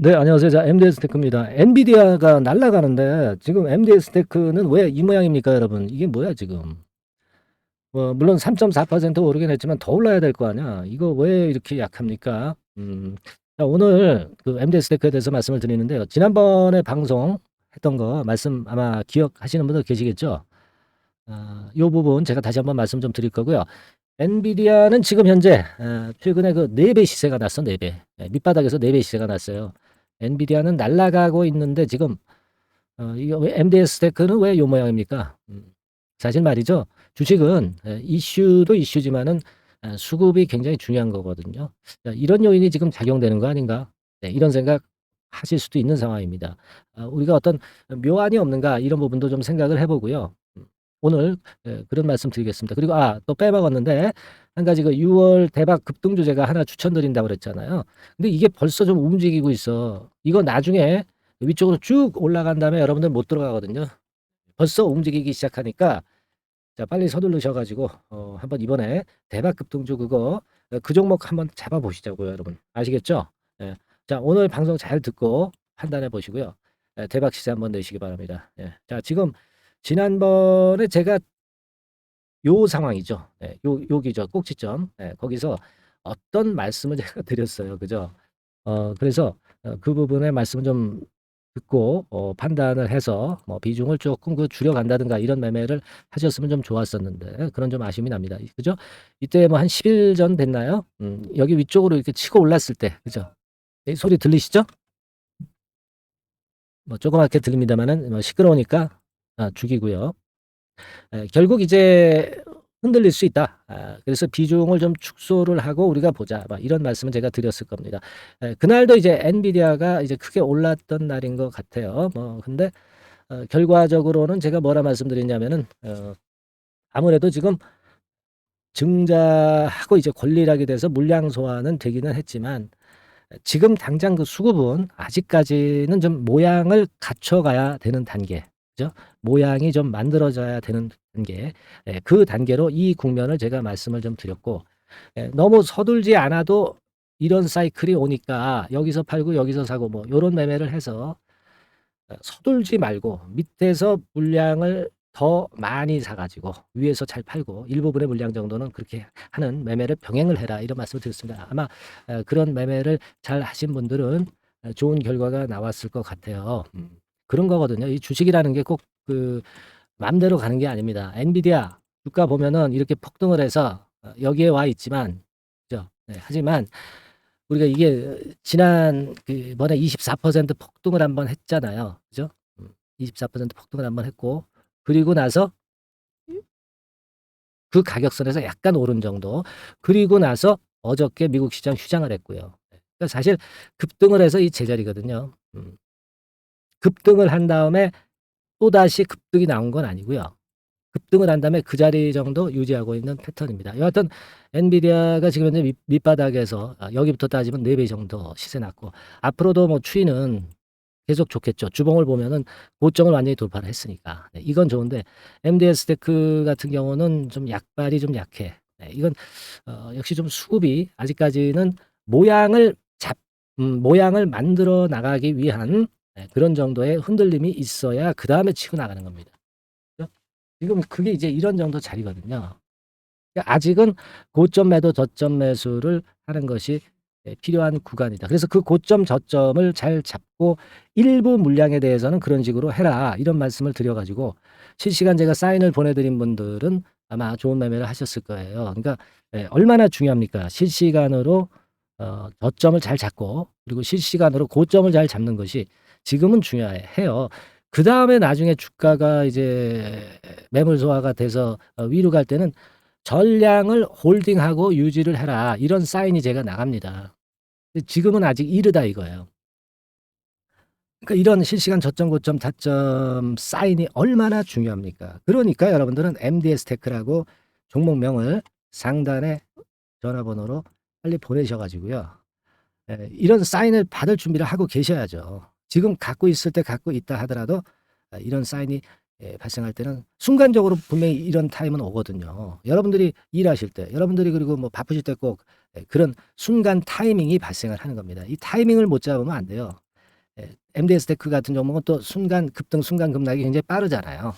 네, 안녕하세요. 자, MDS 테크입니다. 엔비디아가 날아가는데 지금 MDS 테크는 왜 이 모양입니까, 여러분? 이게 뭐야, 지금? 물론 3.4% 오르긴 했지만 더 올라야 될 거 아니야. 이거 왜 이렇게 약합니까? 자, 오늘 그 MDS 테크에 대해서 말씀을 드리는데요. 지난번에 방송했던 거 말씀 아마 기억하시는 분들 계시겠죠? 요 부분 제가 다시 한번 말씀 좀 드릴 거고요. 엔비디아는 지금 현재 최근에 그 4배 시세가 났어, 4배. 밑바닥에서 4배 시세가 났어요. 엔비디아는 날아가고 있는데 지금 이거 왜 MDS 테크는 왜 요 모양입니까? 사실 말이죠. 주식은 이슈도 이슈지만은 수급이 굉장히 중요한 거거든요. 자, 이런 요인이 지금 작용되는 거 아닌가? 네, 이런 생각 하실 수도 있는 상황입니다. 우리가 어떤 묘안이 없는가 이런 부분도 좀 생각을 해보고요. 오늘 그런 말씀 드리겠습니다. 그리고 또 빼먹었는데 한 가지 그 6월 대박 급등주 제가 하나 추천드린다고 그랬잖아요. 근데 이게 벌써 좀 움직이고 있어. 이거 나중에 위쪽으로 쭉 올라간 다음에 여러분들 못 들어가거든요. 벌써 움직이기 시작하니까 자, 빨리 서두르셔 가지고 한번 이번에 대박 급등주 그거 그 종목 한번 잡아 보시자고요, 여러분. 아시겠죠? 예. 자, 오늘 방송 잘 듣고 판단해 보시고요. 대박 시세 한번 내시기 바랍니다. 예. 자, 지금 지난번에 제가 요 상황이죠. 예. 여기죠. 꼭지점. 예. 거기서 어떤 말씀을 제가 드렸어요. 그죠? 그래서 그 부분의 말씀을 좀 듣고 판단을 해서 뭐 비중을 조금 그 줄여간다든가 이런 매매를 하셨으면 좀 좋았었는데 그런 좀 아쉬움이 납니다. 그죠? 이때 뭐 한 10일 전 됐나요? 여기 위쪽으로 이렇게 치고 올랐을 때, 그죠? 이 소리 들리시죠? 뭐 조그맣게 들립니다만은 뭐 시끄러우니까 죽이고요. 결국 이제 흔들릴 수 있다. 그래서 비중을 좀 축소를 하고 우리가 보자. 막 이런 말씀을 제가 드렸을 겁니다. 그날도 이제 엔비디아가 이제 크게 올랐던 날인 것 같아요. 뭐 근데 결과적으로는 제가 뭐라 말씀드렸냐면은 아무래도 지금 증자하고 이제 권리락이 돼서 물량 소화는 되기는 했지만 지금 당장 그 수급은 아직까지는 좀 모양을 갖춰가야 되는 단계. 그죠? 모양이 좀 만들어져야 되는 단계. 그 단계로 이 국면을 제가 말씀을 좀 드렸고, 너무 서둘지 않아도 이런 사이클이 오니까 여기서 팔고 여기서 사고 뭐 요런 매매를 해서 서둘지 말고 밑에서 물량을 더 많이 사 가지고 위에서 잘 팔고 일부분의 물량 정도는 그렇게 하는 매매를 병행을 해라 이런 말씀을 드렸습니다. 아마 그런 매매를 잘 하신 분들은 좋은 결과가 나왔을 것 같아요. 그런 거거든요. 이 주식이라는 게 꼭 그 맘대로 가는 게 아닙니다. 엔비디아 주가 보면은 이렇게 폭등을 해서 여기에 와 있지만 그죠? 네, 하지만 우리가 이게 지난 그번에 24% 폭등을 한번 했잖아요. 그죠? 24% 폭등을 한번 했고 그리고 나서 그 가격선에서 약간 오른 정도. 그리고 나서 어저께 미국 시장 휴장을 했고요. 그러니까 사실 급등을 해서 이 제자리거든요. 급등을 한 다음에 또다시 급등이 나온 건 아니고요. 급등을 한 다음에 그 자리 정도 유지하고 있는 패턴입니다. 여하튼 엔비디아가 지금 현재 밑바닥에서 여기부터 따지면 4배 정도 시세 났고 앞으로도 뭐 추이는 계속 좋겠죠. 주봉을 보면은 고점을 완전히 돌파를 했으니까. 네, 이건 좋은데 MDS 테크 같은 경우는 좀 약발이 좀 약해. 네, 이건 역시 좀 수급이 아직까지는 모양을 모양을 만들어 나가기 위한 그런 정도의 흔들림이 있어야 그다음에 치고 나가는 겁니다. 그죠? 지금 그게 이제 이런 정도 자리거든요. 그러니까 아직은 고점 매도 저점 매수를 하는 것이 필요한 구간이다. 그래서 그 고점 저점을 잘 잡고 일부 물량에 대해서는 그런 식으로 해라. 이런 말씀을 드려 가지고 실시간 제가 사인을 보내 드린 분들은 아마 좋은 매매를 하셨을 거예요. 그러니까 얼마나 중요합니까? 실시간으로 저점을 잘 잡고 그리고 실시간으로 고점을 잘 잡는 것이 지금은 중요해요. 그다음에 나중에 주가가 이제 매물 소화가 돼서 위로 갈 때는 전량을 홀딩하고 유지를 해라. 이런 사인이 제가 나갑니다. 근데 지금은 아직 이르다 이거예요. 그러니까 이런 실시간 저점, 고점, 타점 사인이 얼마나 중요합니까? 그러니까 여러분들은 MDS 테크라고 종목명을 상단에 전화번호로 빨리 보내셔 가지고요. 이런 사인을 받을 준비를 하고 계셔야죠. 지금 갖고 있을 때 갖고 있다 하더라도 이런 사인이 발생할 때는 순간적으로 분명히 이런 타임은 오거든요. 여러분들이 일하실 때, 여러분들이 그리고 뭐 바쁘실 때 꼭 그런 순간 타이밍이 발생을 하는 겁니다. 이 타이밍을 못 잡으면 안 돼요. MDS테크 같은 종목은 또 순간 급등, 순간 급락이 굉장히 빠르잖아요.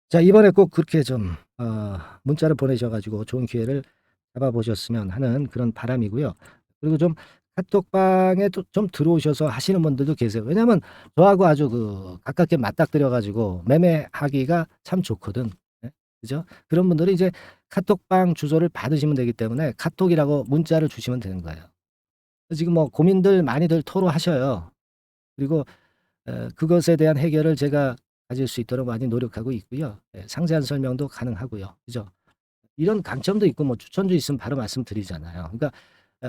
자, 이번에 꼭 그렇게 좀 문자를 보내셔 가지고 좋은 기회를 잡아보셨으면 하는 그런 바람이고요. 그리고 좀 카톡방에 또 좀 들어오셔서 하시는 분들도 계세요. 왜냐하면 저하고 아주 가깝게 맞닥뜨려 가지고 매매하기가 참 좋거든. 예, 그죠? 그런 분들이 이제 카톡방 주소를 받으시면 되기 때문에 카톡이라고 문자를 주시면 되는 거예요. 지금 뭐 고민들 많이들 토로하셔요. 그리고 그것에 대한 해결을 제가 가질 수 있도록 많이 노력하고 있고요. 상세한 설명도 가능하고요. 그죠? 이런 강점도 있고 뭐 추천도 있으면 바로 말씀드리잖아요. 그러니까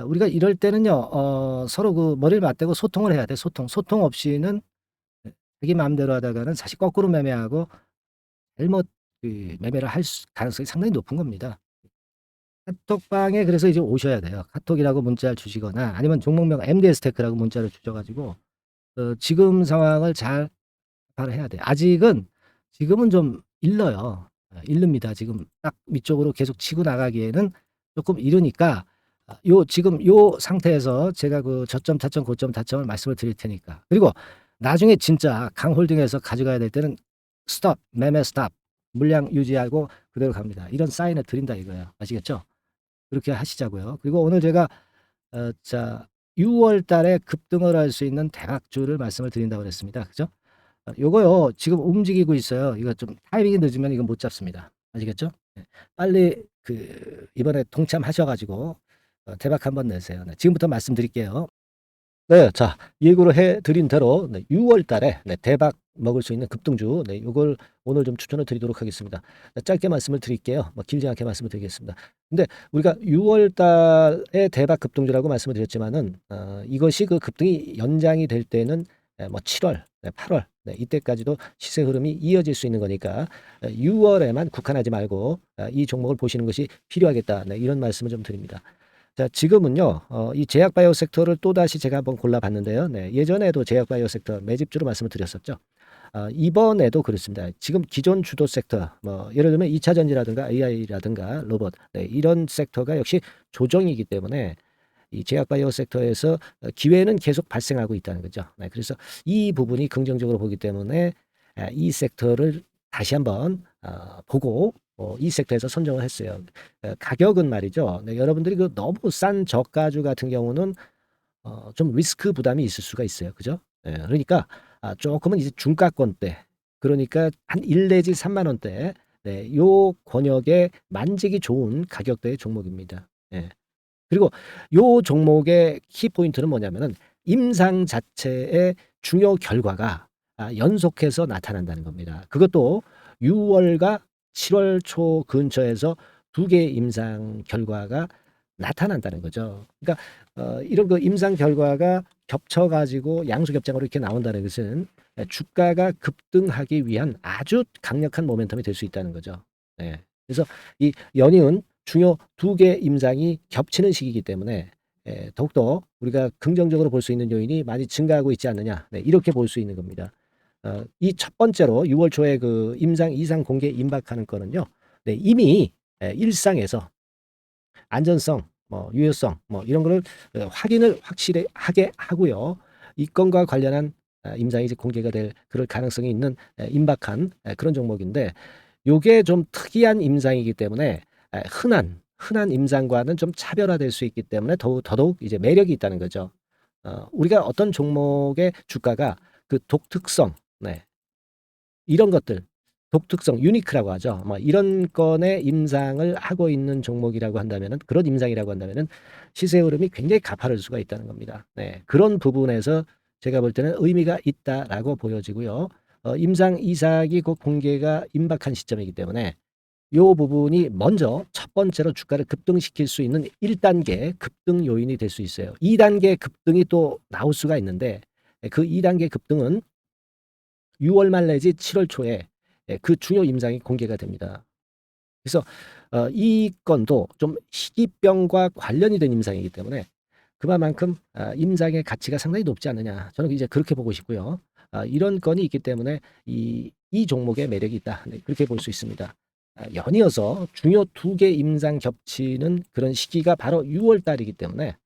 우리가 이럴 때는요. 서로 머리를 맞대고 소통을 해야 돼. 소통. 소통 없이는 자기 마음대로 하다가는 사실 거꾸로 매매하고 잘못 매매를 할 가능성이 상당히 높은 겁니다. 카톡방에 그래서 이제 오셔야 돼요. 카톡이라고 문자를 주시거나 아니면 종목명 MDS테크라고 문자를 주셔 가지고 지금 상황을 잘 파악을 해야 돼요. 지금은 좀 일러요. 이릅니다. 지금 딱 위쪽으로 계속 치고 나가기에는 조금 이르니까 지금 요 상태에서 제가 저점, 타점, 고점, 다점을 말씀을 드릴 테니까. 그리고 나중에 진짜 강홀딩해서 가져가야 될 때는 스톱, 매매 스톱, 물량 유지하고 그대로 갑니다. 이런 사인을 드린다 이거예요. 아시겠죠? 그렇게 하시자고요. 그리고 오늘 제가 자 6월 달에 급등을 할 수 있는 대박주를 말씀을 드린다고 그랬습니다. 그죠? 요거요. 지금 움직이고 있어요. 이거 좀 타이밍이 늦으면 이거 못 잡습니다. 아시겠죠? 네. 빨리 이번에 동참하셔 가지고 대박 한번 내세요. 네. 지금부터 말씀드릴게요. 네. 자, 예고를 해 드린 대로 6월 달에 대박 먹을 수 있는 급등주 요걸 오늘 좀 추천을 드리도록 하겠습니다. 짧게 말씀을 드릴게요. 뭐 길지 않게 말씀을 드리겠습니다. 근데 우리가 6월 달에 대박 급등주라고 말씀을 드렸지만은 이것이 급등이 연장이 될 때는 뭐 7월, 8월 이때까지도 시세 흐름이 이어질 수 있는 거니까 6월에만 국한하지 말고 이 종목을 보시는 것이 필요하겠다. 이런 말씀을 좀 드립니다. 자, 지금은요, 이 제약바이오 섹터를 또다시 제가 한번 골라봤는데요. 예전에도 제약바이오 섹터 매집주로 말씀을 드렸었죠. 이번에도 그렇습니다. 지금 기존 주도 섹터, 뭐 예를 들면 2차 전지라든가 AI라든가 로봇, 이런 섹터가 역시 조정이기 때문에 이 제약바이오 섹터에서 기회는 계속 발생하고 있다는 거죠. 그래서 이 부분이 긍정적으로 보기 때문에 이 섹터를 다시 한번 보고 이 섹터에서 선정을 했어요. 가격은 말이죠. 여러분들이 너무 싼 저가주 같은 경우는 좀 리스크 부담이 있을 수가 있어요. 그죠? 그러니까 조금은 이제 중가권대, 그러니까 한 1 내지 3만 원대, 요 권역에 만지기 좋은 가격대의 종목입니다. 그리고 요 종목의 키포인트는 뭐냐면은 임상 자체의 중요 결과가 연속해서 나타난다는 겁니다. 그것도 6월과 7월 초 근처에서 2개의 임상 결과가 나타난다는 거죠. 그러니까 이런 임상 결과가 겹쳐 가지고 양수 겹장으로 이렇게 나온다는 것은 주가가 급등하기 위한 아주 강력한 모멘텀이 될 수 있다는 거죠. 그래서 이 연이은 중요 2개 임상이 겹치는 시기이기 때문에 더욱더 우리가 긍정적으로 볼 수 있는 요인이 많이 증가하고 있지 않느냐, 이렇게 볼 수 있는 겁니다. 이 첫 번째로 6월 초에 임상 이상 공개 임박하는 거는요. 이미 일상에서 안전성, 뭐 유효성, 뭐 이런 거를 확인을 확실하게 하고요. 이 건과 관련한 임상이 이제 공개가 될 그럴 가능성이 있는 임박한 그런 종목인데, 요게 좀 특이한 임상이기 때문에 흔한 임상과는 좀 차별화될 수 있기 때문에 더더욱 이제 매력이 있다는 거죠. 우리가 어떤 종목의 주가가 독특성, 이런 것들, 독특성, 유니크라고 하죠. 뭐 이런 건의 임상을 하고 있는 종목이라고 한다면은, 그런 임상이라고 한다면은 시세 흐름이 굉장히 가파를 수가 있다는 겁니다. 그런 부분에서 제가 볼 때는 의미가 있다라고 보여지고요. 임상 이삭이 곧 공개가 임박한 시점이기 때문에 요 부분이 먼저 첫 번째로 주가를 급등시킬 수 있는 1단계 급등 요인이 될 수 있어요. 2단계 급등이 또 나올 수가 있는데, 그 2단계 급등은 6월 말 내지 7월 초에 그 중요 임상이 공개가 됩니다. 그래서 이 건도 좀 희귀병과 관련이 된 임상이기 때문에 그만큼 임상의 가치가 상당히 높지 않느냐, 저는 이제 그렇게 보고 싶고요. 이런 건이 있기 때문에 이 종목의 매력이 있다, 그렇게 볼 수 있습니다. 연이어서 중요 2개 임상 겹치는 그런 시기가 바로 6월 달이기 때문에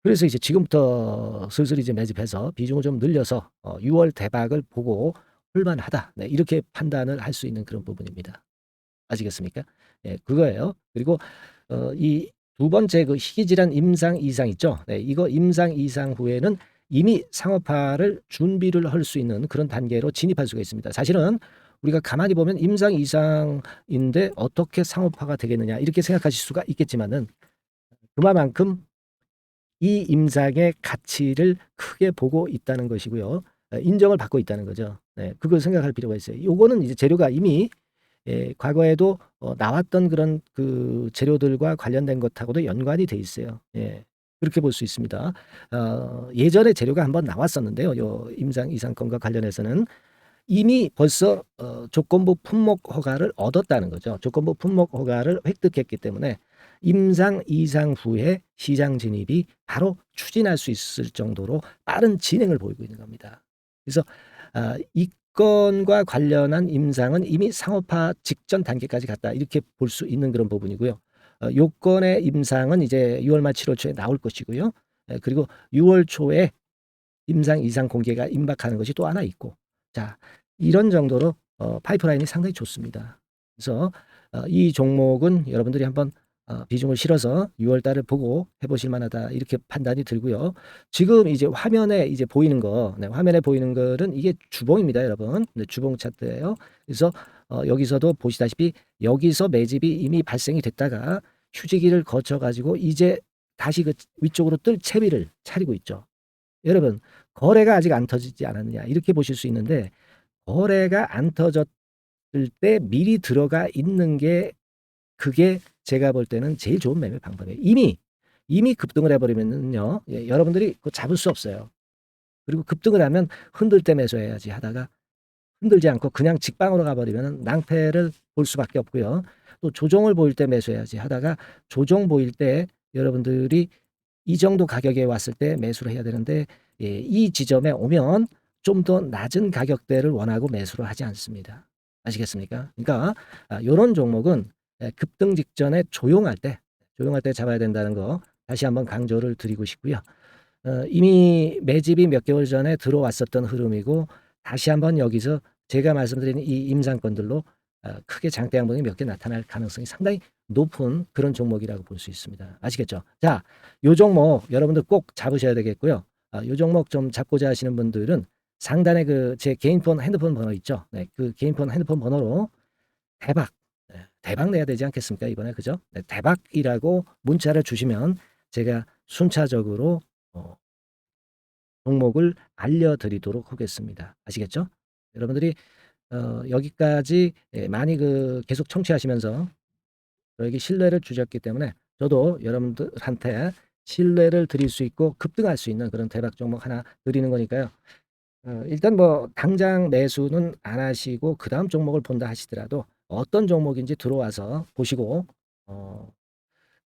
그래서 이제 지금부터 슬슬 이제 매집해서 비중을 좀 늘려서 6월 대박을 보고 홀만하다. 네, 이렇게 판단을 할 수 있는 그런 부분입니다. 아시겠습니까? 예, 그거예요. 그리고 이 두 번째 그 희귀질환 임상 이상 있죠. 네, 이거 임상 이상 후에는 이미 상업화를 준비를 할 수 있는 그런 단계로 진입할 수가 있습니다. 사실은 우리가 가만히 보면 임상 이상인데 어떻게 상업화가 되겠느냐 이렇게 생각하실 수가 있겠지만은 그만큼 이 임상의 가치를 크게 보고 있다는 것이고요. 인정을 받고 있다는 거죠. 네, 그걸 생각할 필요가 있어요. 요거는 이제 재료가 이미 과거에도 나왔던 그런 그 재료들과 관련된 것하고도 연관이 돼 있어요. 예. 그렇게 볼 수 있습니다. 예전에 재료가 한번 나왔었는데요. 요 임상 이상권과 관련해서는 이미 벌써 조건부 품목 허가를 얻었다는 거죠. 조건부 품목 허가를 획득했기 때문에 임상 이상 후에 시장 진입이 바로 추진할 수 있을 정도로 빠른 진행을 보이고 있는 겁니다. 그래서 이 건과 관련한 임상은 이미 상업화 직전 단계까지 갔다 이렇게 볼 수 있는 그런 부분이고요. 요건의 임상은 이제 6월 말 7월 초에 나올 것이고요. 그리고 6월 초에 임상 이상 공개가 임박하는 것이 또 하나 있고, 자 이런 정도로 파이프라인이 상당히 좋습니다. 그래서 이 종목은 여러분들이 한번 비중을 실어서 6월 달을 보고 해보실 만하다 이렇게 판단이 들고요. 지금 이제 화면에 이제 보이는 거, 네, 화면에 보이는 거는 이게 주봉입니다, 여러분. 네, 주봉 차트예요. 그래서 여기서도 보시다시피 여기서 매집이 이미 발생이 됐다가 휴지기를 거쳐 가지고 이제 다시 그 위쪽으로 뜰 채비를 차리고 있죠. 여러분, 거래가 아직 안 터지지 않았느냐 이렇게 보실 수 있는데, 거래가 안 터졌을 때 미리 들어가 있는 게 그게 제가 볼 때는 제일 좋은 매매 방법이에요. 이미 급등을 해버리면요, 예, 여러분들이 그거 잡을 수 없어요. 그리고 급등을 하면 흔들 때 매수해야지 하다가 흔들지 않고 그냥 직방으로 가버리면 낭패를 볼 수밖에 없고요. 또 조정을 보일 때 매수해야지 하다가 조정 보일 때 여러분들이 이 정도 가격에 왔을 때 매수를 해야 되는데, 예, 이 지점에 오면 좀 더 낮은 가격대를 원하고 매수를 하지 않습니다. 아시겠습니까? 그러니까 요런 종목은 급등 직전에 조용할 때 잡아야 된다는 거 다시 한번 강조를 드리고 싶고요. 이미 매집이 몇 개월 전에 들어왔었던 흐름이고, 다시 한번 여기서 제가 말씀드린 이 임상권들로 크게 장대 양봉이 몇 개 나타날 가능성이 상당히 높은 그런 종목이라고 볼 수 있습니다. 아시겠죠? 자, 요 종목 여러분들 꼭 잡으셔야 되겠고요. 요 종목 좀 잡고자 하시는 분들은 상단에 그 제 개인폰 핸드폰 번호 있죠? 네, 그 개인폰 핸드폰 번호로 대박, 대박 내야 되지 않겠습니까? 이번에 그죠? 네, 대박이라고 문자를 주시면 제가 순차적으로 종목을 알려드리도록 하겠습니다. 아시겠죠? 여러분들이 여기까지 많이 그 계속 청취하시면서 저에게 신뢰를 주셨기 때문에 저도 여러분들한테 신뢰를 드릴 수 있고 급등할 수 있는 그런 대박 종목 하나 드리는 거니까요. 일단 뭐 당장 매수는 안 하시고 그 다음 종목을 본다 하시더라도 어떤 종목인지 들어와서 보시고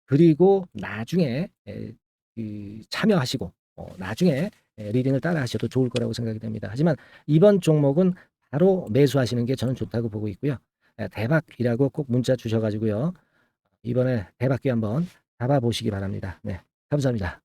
그리고 나중에 참여하시고 나중에 리딩을 따라 하셔도 좋을 거라고 생각이 됩니다. 하지만 이번 종목은 바로 매수하시는 게 저는 좋다고 보고 있고요. 대박이라고 꼭 문자 주셔 가지고요. 이번에 대박기 한번 잡아보시기 바랍니다. 네, 감사합니다.